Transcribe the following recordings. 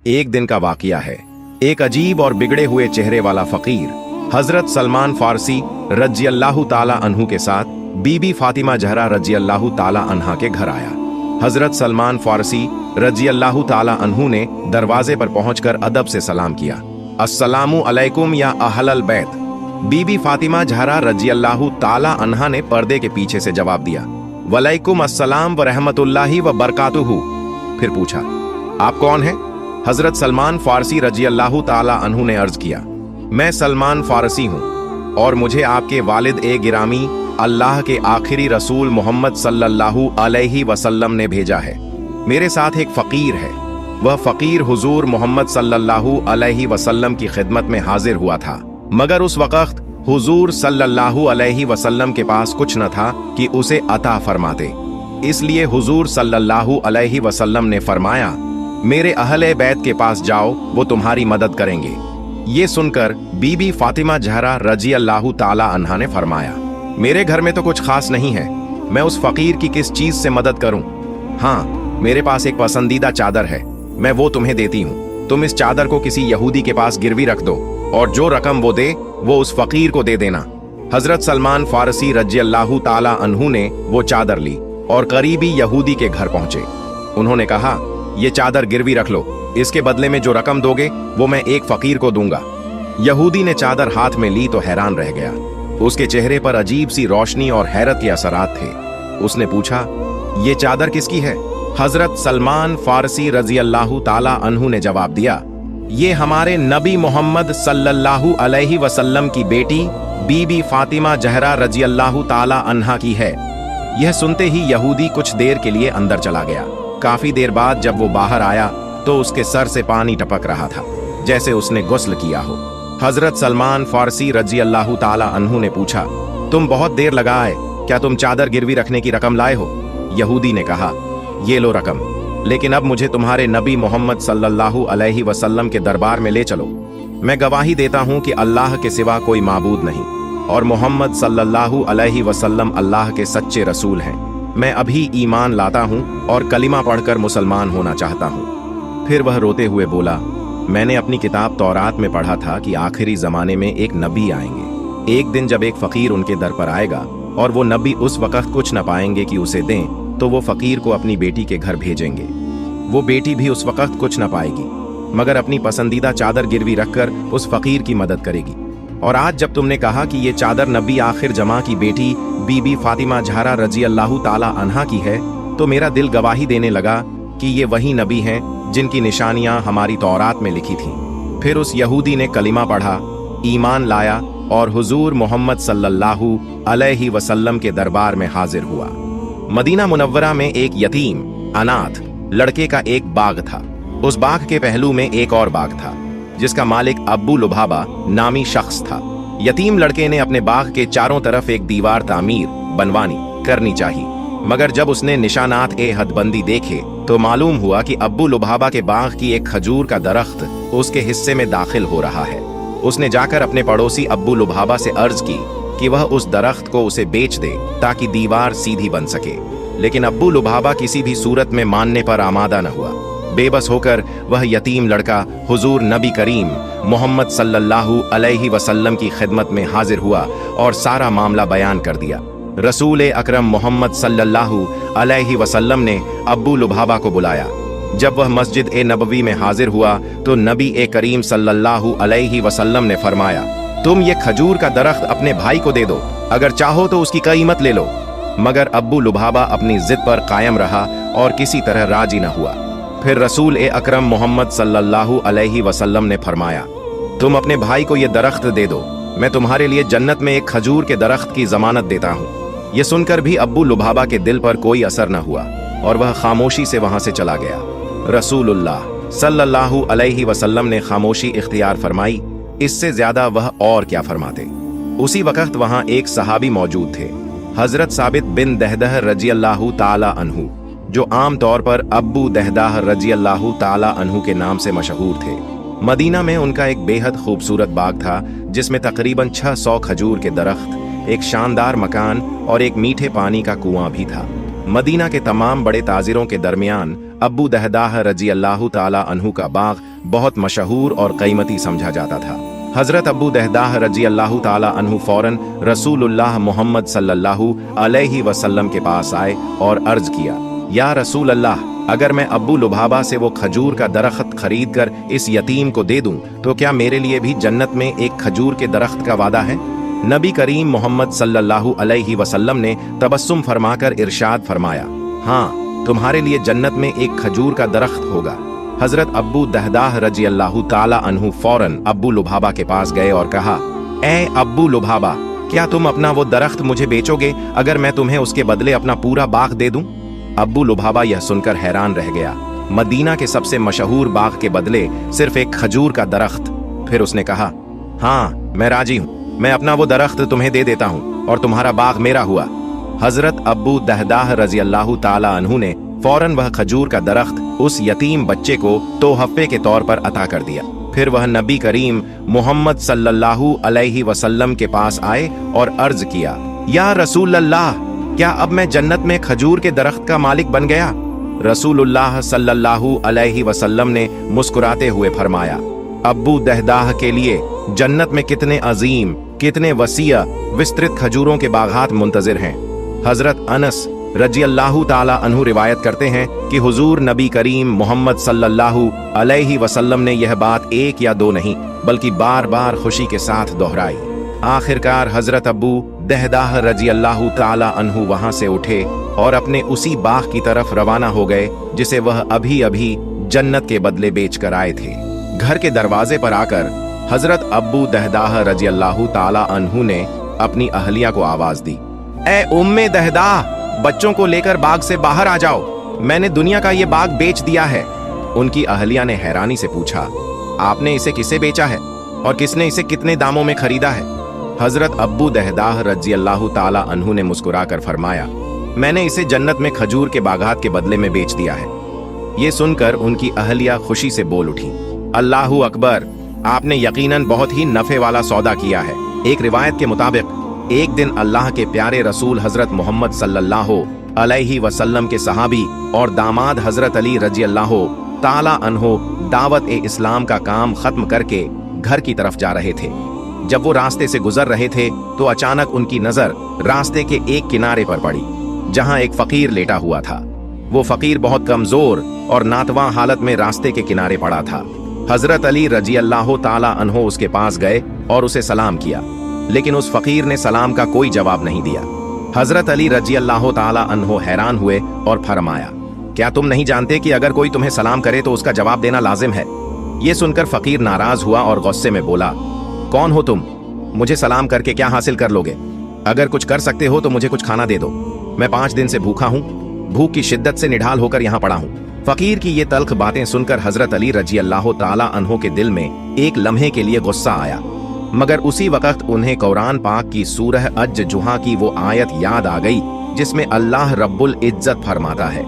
एक दिन का वाकया है। एक अजीब और बिगड़े हुए चेहरे वाला फकीर हजरत सलमान फारसी रज़ियल्लाहु ताला अन्हु के साथ बीबी फातिमा ज़हरा रज़ियल्लाहु ताला अन्हा के घर आया। हजरत सलमान फारसी रज़ियल्लाहु ताला अन्हु ने दरवाजे पर पहुंचकर अदब से सलाम किया। अस्सलामु अलैकुम या अहलल बैत। बीबी फातिमा ज़हरा रज़ियल्लाहु ताला अन्हा ने पर्दे के पीछे से जवाब दिया, वलैकुम अस्सलाम व रहमतुल्लाहि व बरकातुहू। फिर पूछा, आप कौन हैं? हजरत सलमान फारसी रज़ियल्लाहु ताला अन्हु ने अर्ज किया, मैं सलमान फारसी हूं और मुझे आपके वालिद ए गिरामी अल्लाह के आखिरी रसूल मोहम्मद सल्लल्लाहु अलैहि वसल्लम ने भेजा है। मेरे साथ एक फकीर है। वह फकीर हुजूर मोहम्मद सल्लल्लाहु अलैहि वसल्लम की खिदमत में हाजिर हुआ था, मगर उस वक्त हुजूर सल्लल्लाहु अलैहि वसल्लम के पास कुछ न था कि उसे अता फरमाते। इसलिए हुजूर सल्लल्लाहु अलैहि वसल्लम ने फरमाया, मेरे अहले बैत के पास जाओ, वो तुम्हारी मदद करेंगे। ये सुनकर बीबी फातिमा ज़हरा रज़ियल्लाहु ताला अन्हा ने फरमाया, मेरे घर में तो कुछ खास नहीं है, मैं उस फकीर की किस चीज से मदद करूं? हाँ, मेरे पास एक पसंदीदा चादर है, मैं वो तुम्हें देती हूं। तुम इस चादर को किसी यहूदी के पास गिरवी रख दो और जो रकम वो दे वो उस फकीर को दे देना। हजरत सलमान फारसी रज़ियल्लाहु ताला अन्हु ने वो चादर ली और करीबी यहूदी के घर पहुंचे। उन्होंने कहा, ये चादर गिरवी रख लो, इसके बदले में जो रकम दोगे वो मैं एक फकीर को दूंगा। यहूदी ने चादर हाथ में ली तो हैरान रह गया। उसके चेहरे पर अजीब सी रोशनी और हैरत के असरात थे। उसने पूछा, ये चादर किसकी है? हजरत सलमान फारसी रज़ियल्लाहु ताला अन्हु ने जवाब दिया, ये हमारे नबी मोहम्मद सल्लल्लाहु अलैहि वसल्लम की बेटी बीबी फातिमा ज़हरा रज़ियल्लाहु ताला अन्हा की है। यह सुनते ही यहूदी कुछ देर के लिए अंदर चला गया। काफी देर बाद जब वो बाहर आया तो उसके सर से पानी टपक रहा था, जैसे उसने गुस्ल किया हो। हजरत सलमान फारसी रज़ियल्लाहु ताला अन्हु ने पूछा, तुम बहुत देर लगाए, क्या तुम चादर गिरवी रखने की रकम लाए हो? यहूदी ने कहा, ये लो रकम, लेकिन अब मुझे तुम्हारे नबी मोहम्मद सल्लल्लाहु अलैहि वसल्लम के दरबार में ले चलो। मैं गवाही देता हूं कि अल्लाह के सिवा कोई माबूद नहीं और मोहम्मद सल्लल्लाहु अलैहि वसल्लम अल्लाह के सच्चे रसूल हैं। मैं अभी ईमान लाता हूं और कलिमा पढ़कर मुसलमान होना चाहता हूं। फिर वह रोते हुए बोला, मैंने अपनी किताब तौरात में पढ़ा था कि आखिरी जमाने में एक नबी आएंगे। एक दिन जब एक फकीर उनके दर पर आएगा और वो नबी उस वक्त कुछ न पाएंगे कि उसे दें, तो वो फकीर को अपनी बेटी के घर भेजेंगे। वो बेटी भी उस वक्त कुछ न पाएगी, मगर अपनी पसंदीदा चादर गिरवी रखकर उस फकीर की मदद करेगी। और आज जब तुमने कहा कि ये चादर नबी आखिर जमा की बेटी बीबी फातिमा ज़हरा रज़ियल्लाहु ताला अन्हा की है, तो मेरा दिल गवाही देने लगा कि ये वही नबी हैं जिनकी निशानियां हमारी तौरात में लिखी थीं। फिर उस यहूदी ने कलिमा पढ़ा, ईमान लाया और हुजूर मोहम्मद सल्लल्लाहु अलैहि वसल्लम के दरबार में हाजिर हुआ। मदीना मुनव्वरा में एक यतीम अनाथ लड़के का एक बाग था। उस बाग के पहलू में एक और बाग था जिसका मालिक अब्बू लुभाबा नामी शख्स था। यतीम लड़के ने अपने बाग के चारों तरफ एक दीवार तामीर बनवानी करनी चाहिए, मगर जब उसने निशानात ए हदबंदी देखे तो मालूम हुआ कि अब्बू लुभाबा के बाग की एक खजूर का दरख्त उसके हिस्से में दाखिल हो रहा है। उसने जाकर अपने पड़ोसी अब्बू लुभाबा से अर्ज की कि वह उस दरख्त को उसे बेच दे ताकि दीवार सीधी बन सके, लेकिन अब्बू लुभाबा किसी भी सूरत में मानने पर आमादा न हुआ। बेबस होकर वह यतीम लड़का हुजूर नबी करीम मोहम्मद सल्लल्लाहु अलैहि वसल्लम की खिदमत में हाजिर हुआ और सारा मामला बयान कर दिया। रसूल अकरम मोहम्मद सल्लल्लाहु अलैहि वसल्लम ने अब्बू लुभाबा को बुलाया। जब वह मस्जिद ए नबवी में हाजिर हुआ तो नबी ए करीम सल्लल्लाहु अलैहि वसल्लम ने फरमाया, तुम ये खजूर का दरख्त अपने भाई को दे दो, अगर चाहो तो उसकी कीमत ले लो। मगर अब्बू लुभाबा अपनी जिद पर कायम रहा और किसी तरह राजी न हुआ। फिर रसूल ए अकरम मोहम्मद सल्लल्लाहु अलैहि वसल्लम ने फरमाया, तुम अपने भाई को ये दरख्त दे दो, मैं तुम्हारे लिए जन्नत में एक खजूर के दरख्त की जमानत देता हूँ। ये सुनकर भी अब्बू लुभाबा के दिल पर कोई असर न हुआ और वह खामोशी से वहां से चला गया। रसूलुल्लाह सल्लल्लाहु अलैहि वसल्लम ने खामोशी इख्तियार फरमाई, इससे ज्यादा वह और क्या फरमाते। उसी वक्त वहां एक सहाबी मौजूद थे, हजरत साबित बिन दहदह रज़ियल्लाहु ताला अन्हु, जो आम तौर पर अब्बू दहदाह रज़ियल्लाहु ताला अन्हु के नाम से मशहूर थे। मदीना में उनका एक बेहद खूबसूरत बाग था जिसमें तकरीबन 600 खजूर के दरख्त, एक शानदार मकान और एक मीठे पानी का कुआं भी था। मदीना के तमाम बड़े ताजिरों के दरमियान अब्बू दहदाह रजी अल्लाह ताला अन्हु का बाग बहुत मशहूर और कीमती समझा जाता था। हजरत अब्बू दहदाह रजी अल्लाह ताला अन्हु फौरन रसूलुल्लाह मोहम्मद सल्लल्लाहु अलैहि वसल्लम के पास आए और अर्ज किया, या रसूल अल्लाह, अगर मैं अब्बू लुभाबा से वो खजूर का दरख्त खरीद कर इस यतीम को दे दूं तो क्या मेरे लिए भी जन्नत में एक खजूर के दरख्त का वादा है? नबी करीम मोहम्मद सल्लल्लाहु अलैहि वसल्लम ने तबस्सुम फरमाकर इरशाद फरमाया, हाँ, तुम्हारे लिए जन्नत में एक खजूर का दरख्त होगा। हजरत अब्बू दहदाह रजी अल्लाह ताला अन्हु फौरन अब्बू लुभाबा के पास गए और कहा, ए अब्बू लुभाबा, क्या तुम अपना वो दरख्त मुझे बेचोगे अगर मैं तुम्हें उसके बदले अपना पूरा बाग दे दूं? अब्बू लुभाबा यह सुनकर हैरान रह गया। मदीना के सबसे मशहूर बाग के बदले सिर्फ एक खजूर का दरख्त। फिर उसने कहा, हाँ, मैं राजी हूँ, मैं अपना वो दरख्त तुम्हें दे देता हूँ और तुम्हारा बाग मेरा हुआ। हजरत अब्बू दहदाह रजी अल्लाह ताला अन्हु ने फौरन वह खजूर का दरख्त उस यतीम बच्चे को तोहफे के तौर पर अता कर दिया। फिर वह नबी करीम मोहम्मद सल्लल्लाहु अलैहि वसल्लम के पास आए और अर्ज किया, या रसूल अल्लाह, क्या अब मैं जन्नत में खजूर के दरख्त का मालिक बन गया? रसूलुल्लाह सल्लल्लाहु अलैहि वसल्लम ने मुस्कुराते हुए फरमाया, अब्बू दहदाह के लिए जन्नत में कितने अजीम, कितने वसीया विस्तृत खजूरों के बागात मुंतजिर हैं। हजरत अनस रजी अल्लाह ताला अन्हु रिवायत करते हैं कि हुजूर नबी करीम मोहम्मद सल्लल्लाहु अलैहि वसल्लम ने यह बात एक या दो नहीं बल्कि बार बार खुशी के साथ दोहराई। आखिरकार हजरत अब्बू दहदाह रजी अल्लाह ताला अन्हु वहां से उठे और अपने उसी बाग की तरफ रवाना हो गए जिसे वह अभी अभी जन्नत के बदले बेच कर आए थे। घर के दरवाजे पर आकर हजरत अब्बू दहदाह रजी अल्लाह ताला अन्हु ने अपनी अहलिया को आवाज दी, ए उम्मे दहदाह, बच्चों को लेकर बाग से बाहर आ जाओ, मैंने दुनिया का ये बाग बेच दिया है। उनकी अहलिया ने हैरानी से पूछा, आपने इसे किसे बेचा है और किसने इसे कितने दामों में खरीदा है? हजरत अब्बू दहदाह रजी अल्लाह ताला अन्हु ने मुस्कुराकर फरमाया, मैंने इसे जन्नत में खजूर के बागात के बदले में बेच दिया है। ये सुनकर उनकी अहलिया खुशी से बोल उठी, अल्लाहू अकबर, आपने यकीनन बहुत ही नफे वाला सौदा किया है। एक रिवायत के मुताबिक एक दिन अल्लाह के प्यारे रसूल हजरत मोहम्मद सल्लल्लाहु अलैहि वसल्लम के सहाबी और दामाद हजरत अली रजी अल्लाह ताला अन्हो दावत ए इस्लाम का काम खत्म करके घर की तरफ जा रहे थे। जब वो रास्ते से गुजर रहे थे तो अचानक उनकी नजर रास्ते के एक किनारे पर पड़ी जहां एक फकीर लेटा हुआ था। वो फकीर बहुत कमजोर और नातवा हालत में रास्ते के किनारे पड़ा था। हजरत अली रजी अल्लाह ताला अन्हो उसके पास गए और उसे सलाम किया, लेकिन उस फकीर ने सलाम का कोई जवाब नहीं दिया। हजरत अली रजी अल्लाह ताला अन्हो हैरान हुए और फरमाया, क्या तुम नहीं जानते कि अगर कोई तुम्हें सलाम करे तो उसका जवाब देना लाजिम है? ये सुनकर फकीर नाराज हुआ और गुस्से में बोला, कौन हो तुम? मुझे सलाम करके क्या हासिल कर लोगे? अगर कुछ कर सकते हो तो मुझे कुछ खाना दे दो, मैं 5 दिन से भूखा हूँ, भूख की शिद्दत से निढाल होकर यहाँ पड़ा हूँ। फकीर की ये तल्ख बातें सुनकर हजरत अली रजी अल्लाह ताला अन्हो के दिल में एक लम्हे के लिए गुस्सा आया, मगर उसी वक्त उन्हें कुरान पाक की सूरह अज जुहा की वो आयत याद आ गई जिसमें अल्लाह रब्बुल इज्जत फरमाता है,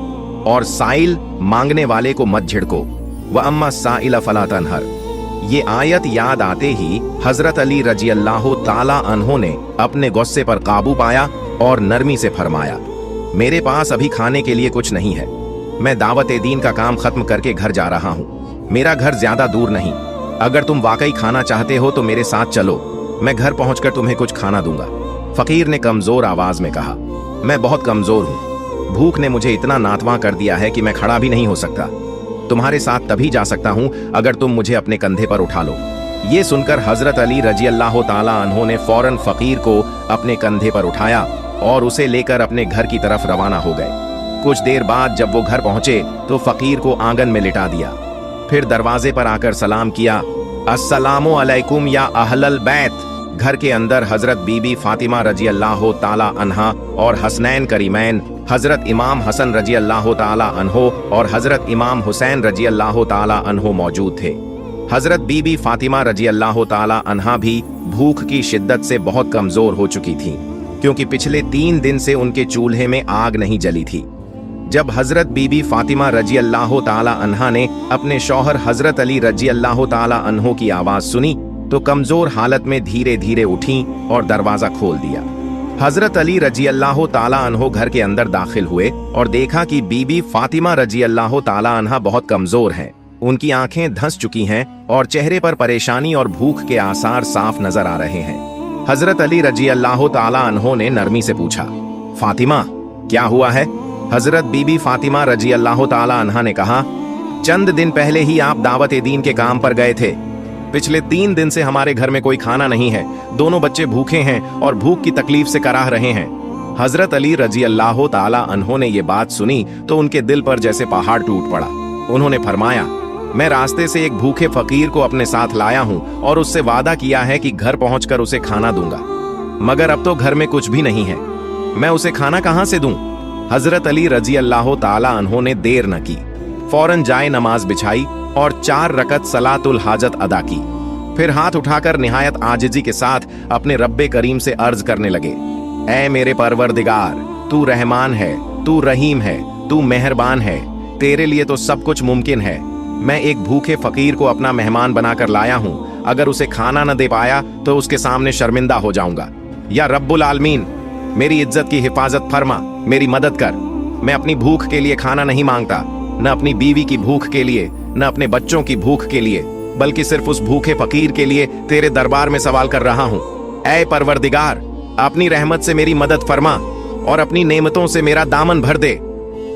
और साइल मांगने वाले को मत झिड़को, व अम्मा साइल फला तनहर। ये आयत याद आते ही हजरत अली रजी अल्लाह ताला अन्हो ने अपने गुस्से पर काबू पाया और नरमी से फरमाया, मेरे पास अभी खाने के लिए कुछ नहीं है, मैं दावत ए दीन का काम खत्म करके घर जा रहा हूँ, मेरा घर ज्यादा दूर नहीं, अगर तुम वाकई खाना चाहते हो तो मेरे साथ चलो, मैं घर पहुंचकर तुम्हें कुछ खाना दूंगा। फकीर ने कमजोर आवाज में कहा, मैं बहुत कमजोर हूँ, भूख ने मुझे इतना नातवा कर दिया है कि मैं खड़ा भी नहीं हो सकता, तुम्हारे साथ तभी जा सकता हूँ अगर तुम मुझे अपने कंधे पर उठा लो। ये सुनकर हजरत अली रजी अल्लाह ताला अन्हो ने फौरन फकीर को अपने कंधे पर उठाया और उसे लेकर अपने घर की तरफ रवाना हो गए। कुछ देर बाद जब वो घर पहुंचे तो फकीर को आंगन में लिटा दिया, फिर दरवाजे पर आकर सलाम किया, अस्सलामु अलैकुम या अहलल बैत। घर के अंदर हजरत बीबी फातिमा रजी अल्लाह ताला अन्हा और हसनैन करीमैन, हजरत इमाम हसन रजी अल्लाह ताला अन्हो और हजरत इमाम हुसैन रजी अल्लाह ताला अन्हो मौजूद थे। हजरत बीबी फातिमा रजी अल्लाह ताला अन्हा भी भूख की शिद्दत से बहुत कमजोर हो चुकी थी, क्योंकि पिछले 3 दिन से उनके चूल्हे में आग नहीं जली थी। जब हजरत बीबी फातिमा रजी अल्लाह ताला अन्हा ने अपने शौहर हजरत अली रजी अल्लाह ताला अन्हो की आवाज सुनी तो कमजोर हालत में धीरे धीरे उठी और दरवाजा खोल दिया। हजरत अली रजी अल्लाह ताला अन्हो घर के अंदर दाखिल हुए और देखा कि बीबी फातिमा रजी अल्लाह ताला अन्हा बहुत कमजोर हैं। उनकी आंखें धंस चुकी हैं और चेहरे पर परेशानी और भूख के आसार साफ नजर आ रहे हैं। हजरत अली रजी अल्लाह ताला अन्हो ने नरमी से पूछा, फातिमा क्या हुआ है? हजरत बीबी फातिमा रजी अल्लाह ताला अन्हा ने कहा, चंद दिन पहले ही आप दावत दीन के काम पर गए थे। पिछले 3 दिन से हमारे घर में कोई खाना नहीं है। दोनों बच्चे भूखे हैं और भूख की तकलीफ से कराह रहे हैं। हजरत अली रजी अल्लाह ताला अन्हो ने ये बात सुनी तो उनके दिल पर जैसे पहाड़ टूट पड़ा। उन्होंने फरमाया, मैं रास्ते से एक भूखे फकीर को अपने साथ लाया हूं और उससे वादा किया है कि घर पहुंचकर उसे खाना दूंगा, मगर अब तो घर में कुछ भी नहीं है। मैं उसे खाना कहां से दूं? हजरत अली रजी अल्लाह ताला अन्हो ने देर न की, फौरन जाए नमाज बिछाई और 4 रकत सलातुल हाजत अदा की। फिर हाथ उठाकर निहायत आजिजी के साथ अपने रब्बे करीम से अर्ज करने लगे, ऐ मेरे परवरदिगार, तू रहमान है, तू रहीम है, तू मेहरबान है, तेरे लिए तो सब कुछ मुमकिन है। मैं एक भूखे फकीर को अपना मेहमान बनाकर लाया हूं, अगर उसे खाना न दे पाया तो उसके सामने शर्मिंदा हो जाऊंगा। या रब्बुल आलमीन, मेरी इज्जत की हिफाजत फरमा, मेरी मदद कर। मैं अपनी भूख के लिए खाना नहीं मांगता, न अपनी बीवी की भूख के लिए, न अपने बच्चों की भूख के लिए, बल्कि सिर्फ उस भूखे फकीर के लिए तेरे दरबार में सवाल कर रहा हूं। ऐ परवरदिगार, अपनी रहमत से मेरी मदद फरमा और अपनी नेमतों से मेरा दामन भर दे।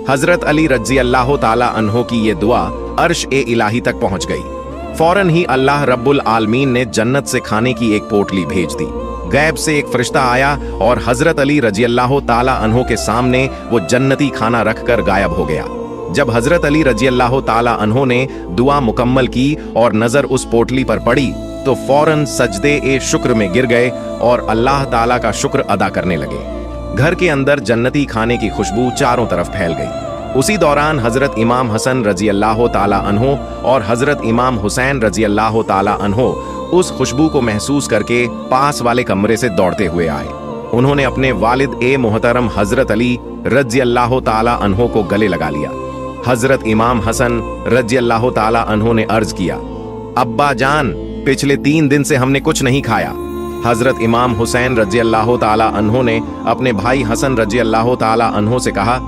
हजरत अली रजी अल्लाह ताला अन्हो की ये दुआ अर्श ए इलाही तक पहुंच गई। फौरन ही अल्लाह रब्बुल आलमीन ने जन्नत से खाने की एक पोटली भेज दी। गैब से एक फरिश्ता आया और हजरत अली रजी अल्लाह ताला अन्हो के सामने वो जन्नती खाना रखकर गायब हो गया। जब हजरत अली रजी अल्लाह ताला अन्हो ने दुआ मुकम्मल की और नजर उस पोटली पर पड़ी तो फौरन सजदे ए शुक्र में गिर गए और अल्लाह ताला का शुक्र अदा करने लगे। घर के अंदर जन्नती खाने की खुशबू चारों तरफ फैल गई। उसी दौरान हजरत इमाम हसन रजी अल्लाह ताला अन्हो और हजरत इमाम हुसैन रजी अल्लाह ताला अन्हो उस खुशबू को महसूस करके पास वाले कमरे से दौड़ते हुए आए। उन्होंने अपने वालिद ए मोहतरम हजरत अली रजी अल्लाह ताला अन्हो को गले लगा लिया। हजरत इमाम हसन रजी अल्लाह ताला अन्हो ने अर्ज किया, अब्बा जान, पिछले 3 दिन से हमने कुछ नहीं खाया। हजरत इमाम हुसैन रजी अल्लाह ताला अन्हो ने अपने भाई हसन रजी अल्लाह ताला अन्हो से कहा,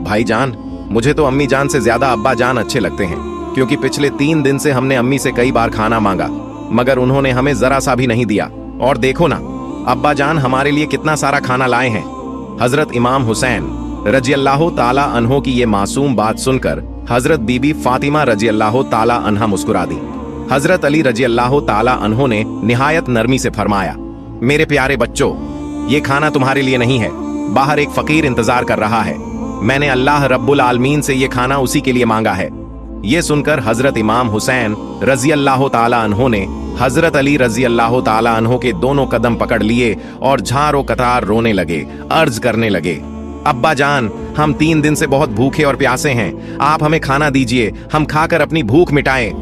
भाई जान, मुझे तो अम्मी जान से ज्यादा अब्बा जान अच्छे लगते हैं, क्योंकि पिछले 3 दिन से हमने अम्मी से कई बार खाना मांगा, मगर उन्होंने हमें जरा सा भी नहीं दिया। और देखो ना, अब्बा जान हमारे लिए कितना सारा खाना लाए हैं। हजरत इमाम हुसैन रजी अल्लाह ताला अन्हो की ये मासूम बात सुनकर हजरत बीबी फातिमा रजी अल्लाह ताला अन्हा मुस्कुरा दी। हजरत अली रजी अल्लाह ताला अन्हो ने निहायत नरमी से फरमाया, मेरे प्यारे बच्चों, ये खाना तुम्हारे लिए नहीं है, बाहर एक फकीर इंतजार कर रहा है। मैंने अल्लाह रब्बुल आलमीन से ये खाना उसी के लिए मांगा है। ये सुनकर हजरत इमाम हुसैन रजी अल्लाह ताला अन्हो ने हजरत अली रजी अल्लाह ताला अन्हो के दोनों कदम पकड़ लिए और झारो कतार रोने लगे, अर्ज करने लगे, अब्बा जान, हम 3 दिन से बहुत भूखे और प्यासे हैं, आप हमें खाना दीजिए, हम खाकर अपनी भूख मिटाएं।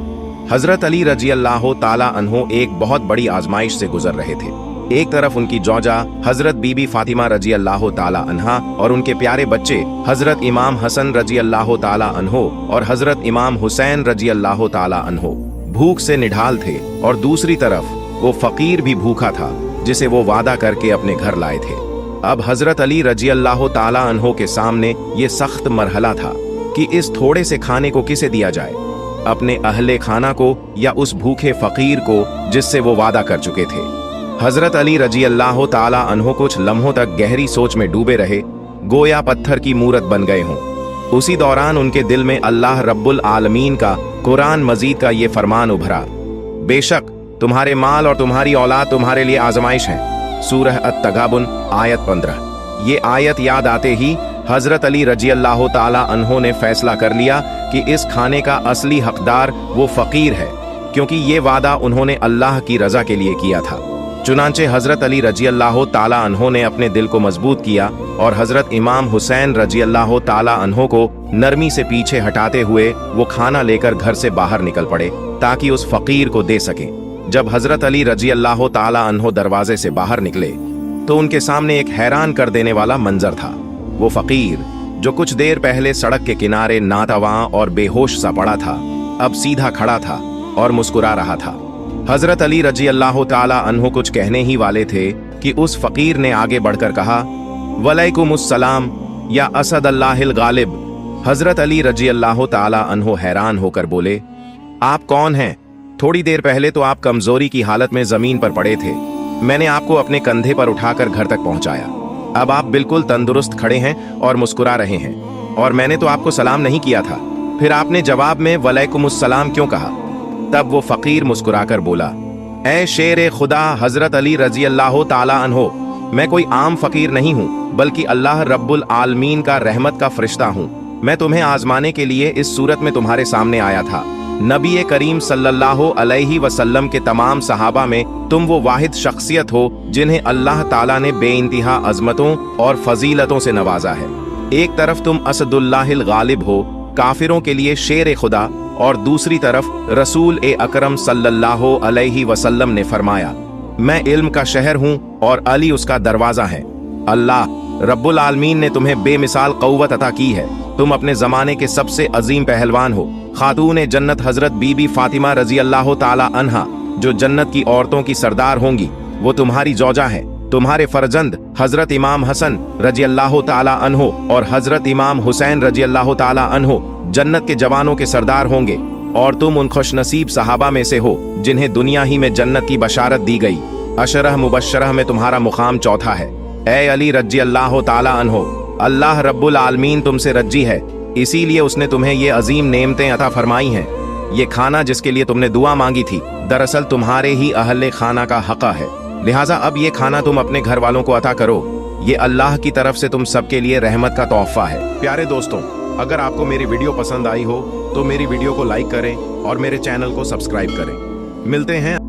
हजरत अली रजी अल्लाह ताला अन्हो एक बहुत बड़ी आजमाइश से गुजर रहे थे। एक तरफ उनकी जौजा हजरत बीबी फातिमा रजी अल्लाह ताला अन्हा और उनके प्यारे बच्चे हजरत इमाम हसन रजी अल्लाह ताला अन्हो और हजरत इमाम हुसैन रजी अल्लाह ताला अन्हो भूख से निढाल थे, और दूसरी तरफ वो फकीर भी भूखा था जिसे वो वादा करके अपने घर लाए थे। अब हजरत अली रजी अल्लाह ताला अन्हो के सामने ये सख्त मरहला था कि इस थोड़े से खाने को किसे दिया जाए, अपने अहले खाना को या उस भूखे फकीर को जिससे वो वादा कर चुके थे। हजरत अली रजी अल्लाह ताला अन्हो कुछ लम्हों तक गहरी सोच में डूबे रहे, गोया पत्थर की मूरत बन गए हों। उसी दौरान उनके दिल में अल्लाह रब्बुल आलमीन का कुरान मजीद का ये फरमान उभरा, बेशक तुम्हारे माल और तुम्हारी औलाद तुम्हारे लिए आजमाइश है। सूरह अत-तगाबुन आयत 15। ये आयत याद आते ही हजरत अली रजी अल्लाह ताला अन्हो ने फैसला कर लिया कि इस खाने का असली हकदार वो फकीर है, क्योंकि ये वादा उन्होंने अल्लाह की रजा के लिए किया था। चुनांचे हजरत अली रजी अल्लाह ताला अन्हो ने अपने दिल को मजबूत किया और हजरत इमाम हुसैन रजी अल्लाह ताला अन्हो को नरमी से पीछे हटाते हुए वो खाना लेकर घर से बाहर निकल पड़े ताकि उस फकीर को दे सकें। जब हजरत अली रजी अल्लाह ताला अन्हो दरवाजे से बाहर निकले तो उनके सामने एक हैरान कर देने वाला मंजर था। वो फकीर जो कुछ देर पहले सड़क के किनारे नातवां और बेहोश सा पड़ा था, अब सीधा खड़ा था और मुस्कुरा रहा था। हजरत अली रजी अल्लाह ताला अन्हो कुछ कहने ही वाले थे कि उस फकीर ने आगे बढ़कर कहा, वलैकुमुस्सलाम या असद अल्लाहिल गालिब। हजरत अली रजी अल्लाह ताला अन्हो हैरान होकर बोले, आप कौन हैं? थोड़ी देर पहले तो आप कमजोरी की हालत में जमीन पर पड़े थे, मैंने आपको अपने कंधे पर उठाकर घर तक पहुंचाया। अब आप बिल्कुल तंदुरुस्त खड़े हैं और मुस्कुरा रहे हैं, और मैंने तो आपको सलाम नहीं किया था, फिर आपने जवाब में वलैकुमुस्सलाम क्यों कहा? तब वो फकीर मुस्कुराकर बोला, ऐ शेर खुदा हजरत अली रजी अल्लाह ताला अन्हो, मैं कोई आम फकीर नहीं हूँ, बल्कि अल्लाह रब्बुल आलमीन का रहमत का फरिश्ता हूँ। मैं तुम्हें आजमाने के लिए इस सूरत में तुम्हारे सामने आया था। नबी करीम सल्लल्लाहु अलैहि वसल्लम के तमाम सहाबा में तुम वो वाहिद शख्सियत हो जिन्हें अल्लाह ताला ने बेइंतहा अजमतों और फजीलतों से नवाजा है। एक तरफ तुम असदुल्लाहिल गालिब हो, काफिरों के लिए शेर खुदा, और दूसरी तरफ रसूल ए अकरम सल्लल्लाहु अलैहि वसल्लम ने फरमाया, मैं इल्म का शहर हूँ और अली उसका दरवाजा है। अल्लाह रब्बुल आलमीन ने तुम्हें बेमिसाल क़ुव्वत अता की है। तुम अपने जमाने के सबसे अजीम पहलवान हो। खातून जन्नत हजरत बीबी फातिमा रजी अल्लाह ताला अन्हा, जो जन्नत की औरतों की सरदार होंगी, वो तुम्हारी जौजा है। तुम्हारे फरजंद हजरत इमाम हसन रजी अल्लाह ताला अन्हो और हजरत इमाम हुसैन रजी अल्लाह ताला अन्हो जन्नत के जवानों के सरदार होंगे, और तुम उन खुशनसीब सहाबा में से हो जिन्हें दुनिया ही में जन्नत की बशारत दी गई। अशरह मुबशरह में तुम्हारा मुकाम चौथा है। ए अली रजी अल्लाह ताला अन्हो, अल्लाह रब्बुल आलमीन तुमसे रज्जी है, इसीलिए उसने तुम्हें ये अजीम नेमतें अता फरमाई हैं। ये खाना जिसके लिए तुमने दुआ मांगी थी, दरअसल तुम्हारे ही अहले खाना का हक़ है, लिहाजा अब ये खाना तुम अपने घर वालों को अता करो। ये अल्लाह की तरफ से तुम सबके लिए रहमत का तोहफा है। प्यारे दोस्तों, अगर आपको मेरी वीडियो पसंद आई हो तो मेरी वीडियो को लाइक करें और मेरे चैनल को सब्सक्राइब करें। मिलते हैं